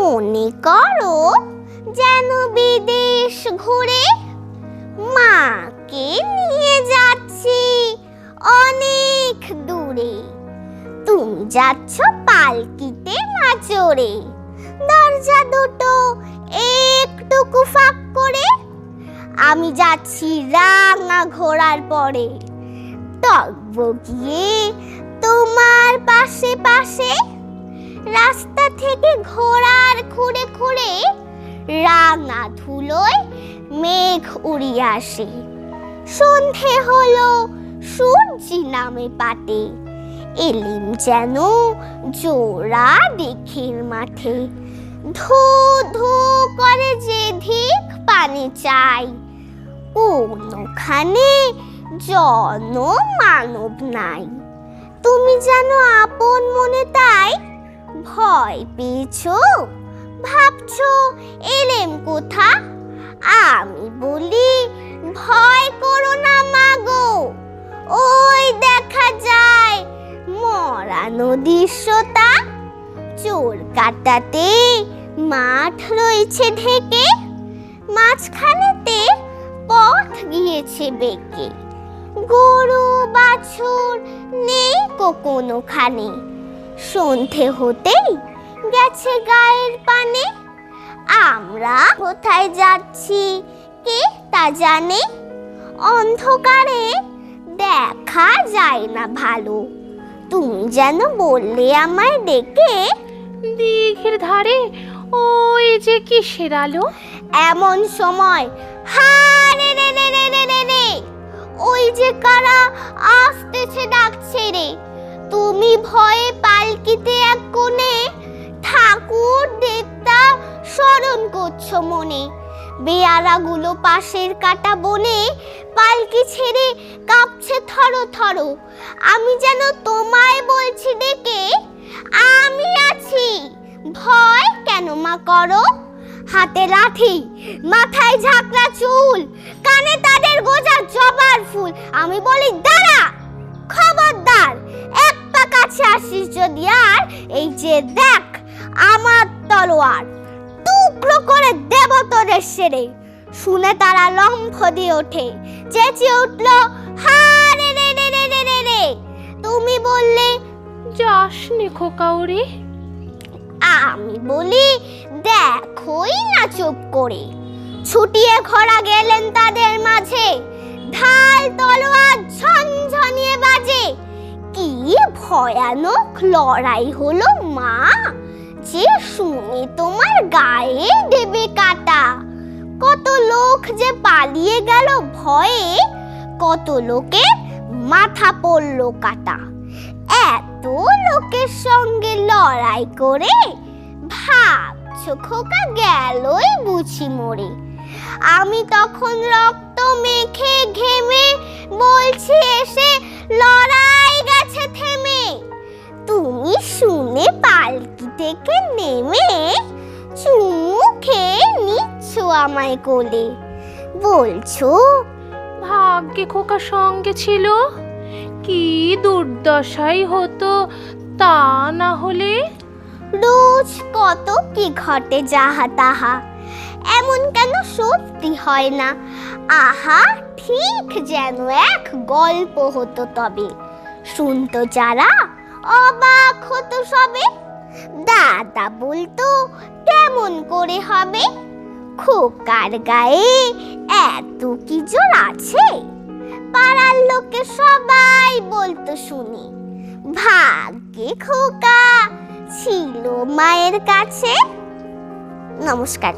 মনে করো যেন বিদেশ ঘুরে মাকে নিয়ে যাচ্ছি অনেক দূরে। তুমি যাচ্ছ পালকিতে মা চড়ে, দরজা দুটো একটুকু ফাঁক করে। আমি যাচ্ছি রাঙা ঘোড়ার পরে, টগবগিয়ে তোমার পাশে পাশে। রাস্তা থেকে ঘোড়ার খুঁড়ে খুঁড়ে রাঙা ধুলোয় মেঘ উড়িয়ে আসে। সন্ধে হলো, সূর্যি নামে পাটে, এলিম যেন জোড়া দেখের মাঠে। ধু ধু করে যে ধিক পানি চাই, কোনখানে জন মানব নাই। তুমি যেন আপন মনে তাই ভয় পেয়েছো, ভাবছো এলেম কোথা। আমি বলি ভয় করো না মাগো, ওই দেখা যায় মরা নদীর সোতা। চোর কাটাতে মাঠ রয়েছে ঢেকে, মাঝখানেতে পথ গিয়েছে বেঁকে। গরু বাছুর নেই কোনোখানে, সন্ধে হতেই গেছে গায়ের পানে। আমরা কোথায় যাচ্ছি কে তা জানে, অন্ধকারে দেখা যায় না ভালো। তুমি যেন বললে আমায় ডেকে, দিঘির ধারে ওই যে কিসের আলো। এমন সময় হারে রে রে রে রে রে রে, ওই যে কারা আসতেছে ডাকছে রে। তুমি ভয়ে পালকিতে এক কোণে ঠাকুর দেবতা স্মরণ করছো মনে। বেয়ারাগুলো পাশের কাটা বনে পালকি ছেড়ে কাঁপছে থরো থরো। আমি যেন তোমায় বলছি ডেকে, আমি আছি, ভয় কেন মা করো। হাতে লাঠি, মাথায় ঝাঁকড়া চুল, কানে তাদের গোজা জবার ফুল। আমি বলি দাঁড়া, খবরদার, এক পা কাছে আসিস যদি আর, এই যে দেখ আমার তলোয়ার, টুকরো করে দেব তোদের সেরে। শুনে তারা লম্ফ দিয়ে ওঠে, চেঁচিয়ে উঠলো হারে রে রে রে রে রে রে। তুমি বললে যাস নে খোকা ওরে। আমি বলি দেখোই না চুপ করে। ছুটিয়ে ঘোড়া গেলেন তাদের মাঝে, ঢাল তলোয়ার ঝনঝনিয়ে বাজে। কি ভয়ানক লড়াই হলো মা, যে শুনে তোমার গায়ে দেবে কাটা। কত লোক যে পালিয়ে গেল ভয়ে, কত লোকের মাথা পড়ল কাটা। এত লোকের সঙ্গে লড়াই করে ভাবছো খোকা গেলই বুঝি মরে। আমি তখন রক্ত মেখে ঘেমে বলছি এসে লড়াই গেছে থেমে। তুমি শুনে পালকি থেকে নেমে চুমু খেয়ে নিচ্ছ আমায় কোলে, বলছো ভাগ্যে খোকা সঙ্গে ছিল, কি দুর্দশাই হতো তা না হলে। রোজ কত কি ঘটে যাহা তাহা, এমন কেন সত্যি হয় না। আহা ঠিক যেন এক গল্প হতো তবে, শুনতো যারা অবাক হতো সবে। দাদা বলতো কেমন করে হবে, খোকার গায়ে এত কি জোর আছে। পাড়ার লোকে সবাই বলতো শুনি, ভাগ্যে খোকা ছিল মায়ের কাছে। নমস্কার।